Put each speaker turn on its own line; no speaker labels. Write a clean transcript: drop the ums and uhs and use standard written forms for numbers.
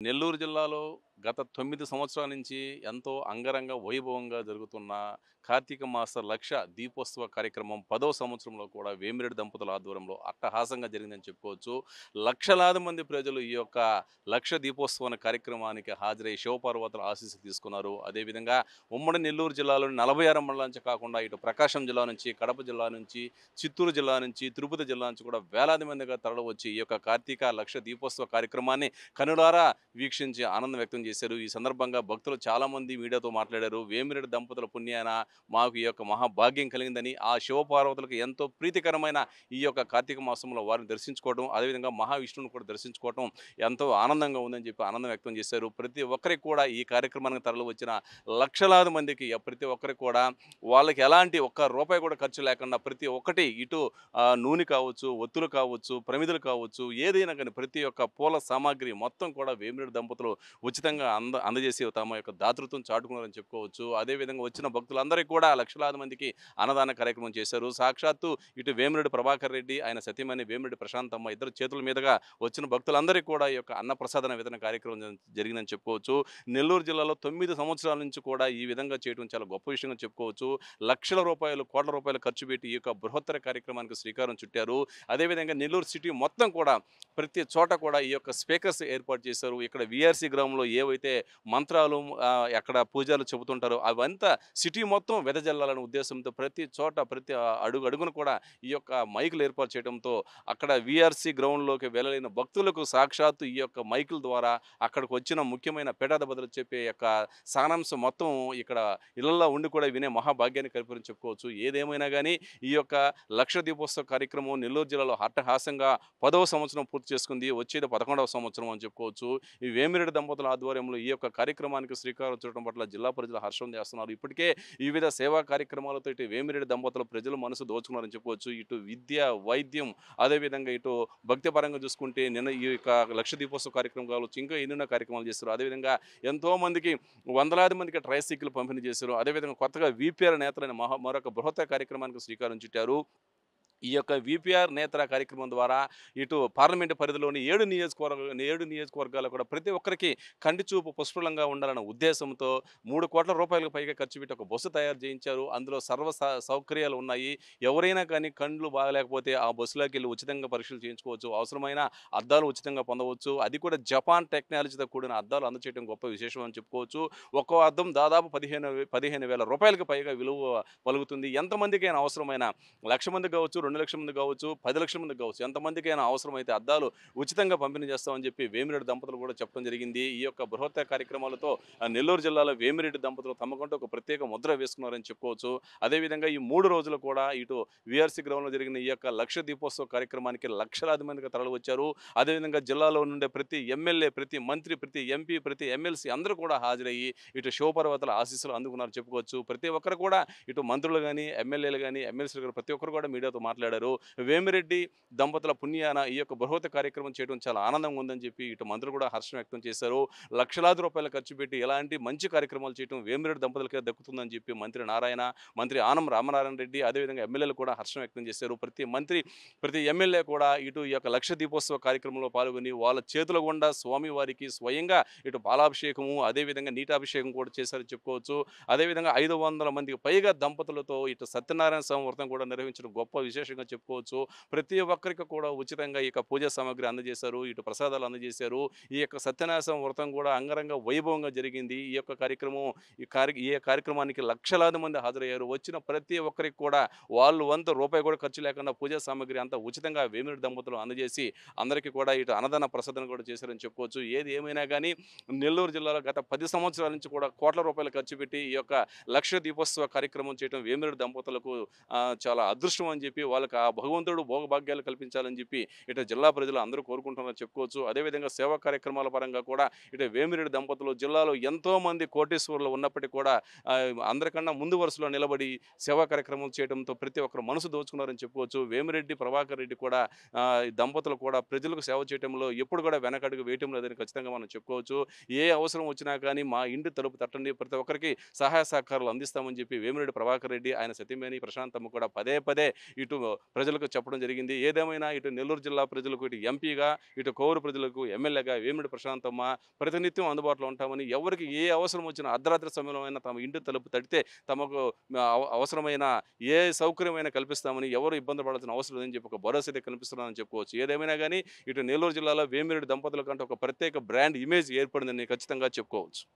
నెల్లూరు జిల్లాలో గత 9 సంవత్సరాల నుంచి ఎంతో అంగరంగ వైభవంగా జరుగుతున్న కార్తీక మాస లక్ష దీపోత్సవ కార్యక్రమం 10వ సంవత్సరంలో కూడా వేమిరెడ్డి దంపతుల ఆధ్వర్యంలో అట్టహాసంగా జరిగిందని చెప్పుకోవచ్చు. లక్షలాది మంది ప్రజలు ఈ యొక్క లక్ష దీపోత్సవ కార్యక్రమానికి హాజరై శివపార్వతుల ఆశీస్సులు తీసుకున్నారు. అదేవిధంగా ఉమ్మడి నెల్లూరు జిల్లాలోని 46 మండలాల నుంచి కాకుండా ఇటు ప్రకాశం జిల్లా నుంచి, కడప జిల్లా నుంచి, చిత్తూరు జిల్లా నుంచి, తిరుపతి జిల్లా నుంచి కూడా వేలాది మందిగా తరలివచ్చి ఈ యొక్క కార్తీక లక్ష దీపోత్సవ కార్యక్రమాన్ని కనులారా వీక్షించి ఆనందం వ్యక్తం చేశారు. ఈ సందర్భంగా భక్తులు చాలామంది మీడియాతో మాట్లాడారు. వేమిరెడ్డి దంపతుల పుణ్యాన మాకు ఈ యొక్క మహాభాగ్యం కలిగిందని, ఆ శివపార్వతులకు ఎంతో ప్రీతికరమైన ఈ యొక్క కార్తీక మాసంలో వారిని దర్శించుకోవడం, అదేవిధంగా మహావిష్ణువుని కూడా దర్శించుకోవటం ఎంతో ఆనందంగా ఉందని చెప్పి ఆనందం వ్యక్తం చేశారు. ప్రతి ఒక్కరికి కూడా ఈ కార్యక్రమానికి తరలివచ్చిన లక్షలాది మందికి ప్రతి ఒక్కరికి కూడా వాళ్ళకి ఎలాంటి ఒక్క రూపాయి కూడా ఖర్చు లేకుండా ప్రతి ఒక్కటి ఇటు నూనె కావచ్చు, ఒత్తులు కావచ్చు, ప్రమిదలు కావచ్చు, ఏదైనా కానీ ప్రతి ఒక్క పూల సామాగ్రి మొత్తం కూడా వేమిరెడ్డి దంపతులు ఉచితంగా అందజేసి తమ యొక్క దాతృత్వం చాటుకున్నారని చెప్పుకోవచ్చు. అదేవిధంగా వచ్చిన భక్తులందరికీ కూడా లక్షలాది మందికి అన్నదాన కార్యక్రమం చేశారు. సాక్షాత్తు ఇటు వేమిరెడ్డి ప్రభాకర్ రెడ్డి, ఆయన సతీమణి వేమిరెడ్డి ప్రశాంతమ్మ ఇద్దరు చేతుల మీదుగా వచ్చిన భక్తులందరికీ కూడా ఈ యొక్క అన్నప్రసాదన వితరణ కార్యక్రమం జరిగిందని చెప్పుకోవచ్చు. నెల్లూరు జిల్లాలో 9 సంవత్సరాల నుంచి కూడా ఈ విధంగా చేయడం చాలా గొప్ప విషయంగా చెప్పుకోవచ్చు. లక్షల రూపాయలు, కోట్ల రూపాయలు ఖర్చు పెట్టి ఈ యొక్క బృహత్తర కార్యక్రమానికి శ్రీకారం చుట్టారు. అదేవిధంగా నెల్లూరు సిటీ మొత్తం కూడా ప్రతి చోట కూడా ఈ యొక్క స్పీకర్స్ ఏర్పాటు చేశారు. ఇక్కడ వీఆర్‌సీ గ్రౌండ్‌లో ఏవైతే మంత్రాలు అక్కడ పూజారులు చెబుతుంటారో అవంతా సిటీ మొత్తం వెదజల్లాలనే ఉద్దేశంతో ప్రతి చోట ప్రతి అడుగున కూడా ఈ యొక్క మైకులు ఏర్పాటు చేయడంతో అక్కడ వీఆర్‌సీ గ్రౌండ్‌లోకి వెళ్ళలేని భక్తులకు సాక్షాత్తు ఈ యొక్క మైకుల ద్వారా అక్కడికి వచ్చిన ముఖ్యమైన పీఠాధిపతులు చెప్పే యొక్క సారాంశం మొత్తం ఇక్కడ ఇళ్లల్లో ఉండి కూడా వినే మహాభాగ్యాన్ని కల్పించని చెప్పుకోవచ్చు. ఏదేమైనా గానీ ఈ యొక్క లక్ష దీపోత్సవ కార్యక్రమం నెల్లూరు జిల్లాలో అట్టహాసంగా 10వ సంవత్సరం పూర్తి చేసుకుంది. వచ్చేది 11వ సంవత్సరం అని చెప్పుకోవచ్చు. ఈ వేమిరెడ్డి దంపతుల ఆధ్వర్యంలో ఈ యొక్క కార్యక్రమానికి శ్రీకారం చుట్టడం పట్ల జిల్లా ప్రజలు హర్షం చేస్తున్నారు. ఇప్పటికే వివిధ సేవా కార్యక్రమాలతో ఇటు వేమిరెడ్డి దంపతులు ప్రజల మనసు దోచుకున్నారని చెప్పుకోవచ్చు. ఇటు విద్య, వైద్యం, అదేవిధంగా ఇటు భక్తి పరంగా చూసుకుంటే నిన్న ఈ యొక్క లక్ష దీపోత్సవ కార్యక్రమం కావచ్చు, ఇంకా ఎన్నెన్నో కార్యక్రమాలు చేస్తారు. అదేవిధంగా ఎంతోమందికి వందలాది మందికి ట్రైసైకిల్ పంపిణీ చేశారు. అదేవిధంగా కొత్తగా వీపీఆర్ నేతలని మరొక బృహత్తర కార్యక్రమానికి శ్రీకారం చుట్టారు. ఈ యొక్క వీపీఆర్ నేత్ర కార్యక్రమం ద్వారా ఇటు పార్లమెంటు పరిధిలోని 7 నియోజకవర్గాల్లో కూడా ప్రతి ఒక్కరికి కంటి చూపు పుష్కలంగా ఉండాలన్న ఉద్దేశంతో 3,00,00,000 పైగా ఖర్చు పెట్టి ఒక బస్సు తయారు చేయించారు. అందులో సౌకర్యాలు ఉన్నాయి. ఎవరైనా కానీ కండ్లు బాగలేకపోతే ఆ బస్సులోకి వెళ్ళి ఉచితంగా పరీక్షలు చేయించుకోవచ్చు. అవసరమైన అద్దాలు ఉచితంగా పొందవచ్చు. అది కూడా జపాన్ టెక్నాలజీతో కూడిన అద్దాలు అందచేయడం గొప్ప విశేషం అని చెప్పుకోవచ్చు. ఒక్కో అద్దం దాదాపు 15,000 పైగా విలువ పలుకుతుంది. ఎంతమందికైనా అవసరమైన 1,00,000 మంది కావచ్చు, 2,00,000 మంది కావచ్చు, 10,00,000 మంది కావచ్చు, ఎంతమందికైనా అవసరమైతే అద్దాలు ఉచితంగా పంపిణీ చేస్తామని చెప్పి వేమిరెడ్డి దంపతులు కూడా చెప్పడం జరిగింది. ఈ యొక్క బృహత్తర కార్యక్రమాలతో నెల్లూరు జిల్లాలో వేమిరెడ్డి దంపతులు తమకంటూ ఒక ప్రత్యేక ముద్ర వేసుకున్నారని చెప్పుకోవచ్చు. అదేవిధంగా ఈ 3 రోజులు కూడా ఇటు వీఆర్‌సీ గ్రౌండ్‌లో జరిగిన ఈ యొక్క లక్ష దీపోత్సవ కార్యక్రమానికి లక్షలాది మందిగా తరలివచ్చారు. అదేవిధంగా జిల్లాలో నుండే ప్రతి ఎమ్మెల్యే, ప్రతి మంత్రి, ప్రతి ఎంపీ, ప్రతి ఎమ్మెల్సీ అందరూ కూడా హాజరయ్యి ఇటు శివపార్వతుల ఆశీస్సులు అందుకున్నారని చెప్పుకోవచ్చు. ప్రతి ఒక్కరు కూడా ఇటు మంత్రులు గాని, ఎమ్మెల్యేలు గాని, ఎమ్మెల్సీలు గాని ప్రతి ఒక్కరు కూడా మీడియాతో మాట్లాడారు. వేమిరెడ్డి దంపతుల పుణ్యాన ఈ యొక్క బృహత్తర కార్యక్రమం చేయడం చాలా ఆనందంగా ఉందని చెప్పి ఇటు మంత్రులు కూడా హర్షం వ్యక్తం చేశారు. లక్షలాది రూపాయలు ఖర్చు పెట్టి ఎలాంటి మంచి కార్యక్రమాలు చేయడం వేమిరెడ్డి దంపతులకే దక్కుతుందని చెప్పి మంత్రి నారాయణ, మంత్రి ఆనం రామనారాయణ రెడ్డి, అదేవిధంగా ఎమ్మెల్యేలు కూడా హర్షం వ్యక్తం చేశారు. ప్రతి మంత్రి, ప్రతి ఎమ్మెల్యే కూడా ఇటు ఈ యొక్క లక్ష దీపోత్సవ కార్యక్రమంలో పాల్గొని వాళ్ళ చేతుల గుండా స్వామివారికి స్వయంగా ఇటు పాలాభిషేకము, అదేవిధంగా నీటాభిషేకం కూడా చేశారని చెప్పుకోవచ్చు. అదేవిధంగా 500 మందికి పైగా దంపతులతో ఇటు సత్యనారాయణ స్వామి వ్రతం కూడా నిర్వహించడం గొప్ప విశేషంగా చెప్పుకోవచ్చు. ప్రతి ఒక్కరికి కూడా ఉచితంగా ఈ యొక్క పూజా సామాగ్రి అందజేశారు. ఇటు ప్రసాదాలు అందజేశారు. ఈ యొక్క సత్యనారాయణ స్వామి వ్రతం కూడా అంగరంగ వైభవంగా జరిగింది. ఈ యొక్క కార్యక్రమం ఈ కార్యక్రమానికి లక్షలాది మంది హాజరయ్యారు. వచ్చిన ప్రతి ఒక్కరికి కూడా వాళ్ళు వంతు రూపాయి కూడా ఖర్చు లేకుండా పూజా సామాగ్రి అంతా ఉచితంగా వేమిరెడ్డి దంపతులు అందజేసి అందరికీ కూడా ఇటు అన్నదాన ప్రసాదం కూడా చేశారని చెప్పుకోవచ్చు. ఏది ఏమైనా కానీ నెల్లూరు జిల్లాలో గత 10 సంవత్సరాల నుంచి కూడా కోట్ల రూపాయలు ఖర్చు పెట్టి ఈ యొక్క లక్ష దీపోత్సవ కార్యక్రమం చేయడం వేమిరెడ్డి దంపతులకు చాలా అదృష్టం అని చెప్పి వాళ్ళకి ఆ భగవంతుడు భోగభాగ్యాలు కల్పించాలని చెప్పి ఇటు జిల్లా ప్రజలు అందరూ కోరుకుంటున్నారని చెప్పుకోవచ్చు. అదేవిధంగా సేవా కార్యక్రమాల పరంగా కూడా ఇటు వేమిరెడ్డి దంపతులు జిల్లాలో ఎంతోమంది కోటీశ్వరులు ఉన్నప్పటికీ కూడా అందరికన్నా ముందు వరుసలో నిలబడి సేవా కార్యక్రమం చేయడంతో ప్రతి ఒక్కరు మనసు దోచుకున్నారని చెప్పుకోవచ్చు. వేమిరెడ్డి ప్రభాకర్ రెడ్డి కూడా ఈ దంపతులు కూడా ప్రజలకు సేవ చేయడంలో ఎప్పుడు కూడా వెనకడుగు వేయటం లేదని ఖచ్చితంగా మనం చెప్పుకోవచ్చు. ఏ అవసరం వచ్చినా కానీ మా ఇంటి తలుపు తట్టండి, ప్రతి ఒక్కరికి సహాయ సహకారాలు అందిస్తామని చెప్పి వేమిరెడ్డి ప్రభాకర్ రెడ్డి, ఆయన సతీమణి ప్రశాంతమ్మ కూడా పదే పదే ఇటు ప్రజలకు చెప్పడం జరిగింది. ఏదేమైనా ఇటు నెల్లూరు జిల్లా ప్రజలకు, ఇటు ఎంపీగా, ఇటు కోవూరు ప్రజలకు ఎమ్మెల్యేగా వేమిరెడ్డి ప్రశాంతమ్మ ప్రతినిత్యం అందుబాటులో ఉంటామని, ఎవరికి ఏ అవసరం వచ్చినా అర్ధరాత్రి సమయంలో అయినా తమ ఇంటి తలుపు తడితే తమకు అవసరమైన ఏ సౌకర్యమైనా కల్పిస్తామని, ఎవరు ఇబ్బంది పడాల్సిన అవసరం లేదని చెప్పి ఒక భరోసా అయితే కల్పిస్తున్నారని చెప్పుకోవచ్చు. ఏదేమైనా గానీ ఇటు నెల్లూరు జిల్లాలో వేమిరెడ్డి దంపతుల కంటే ఒక ప్రత్యేక బ్రాండ్ ఇమేజ్ ఏర్పడిందని ఖచ్చితంగా చెప్పుకోవచ్చు.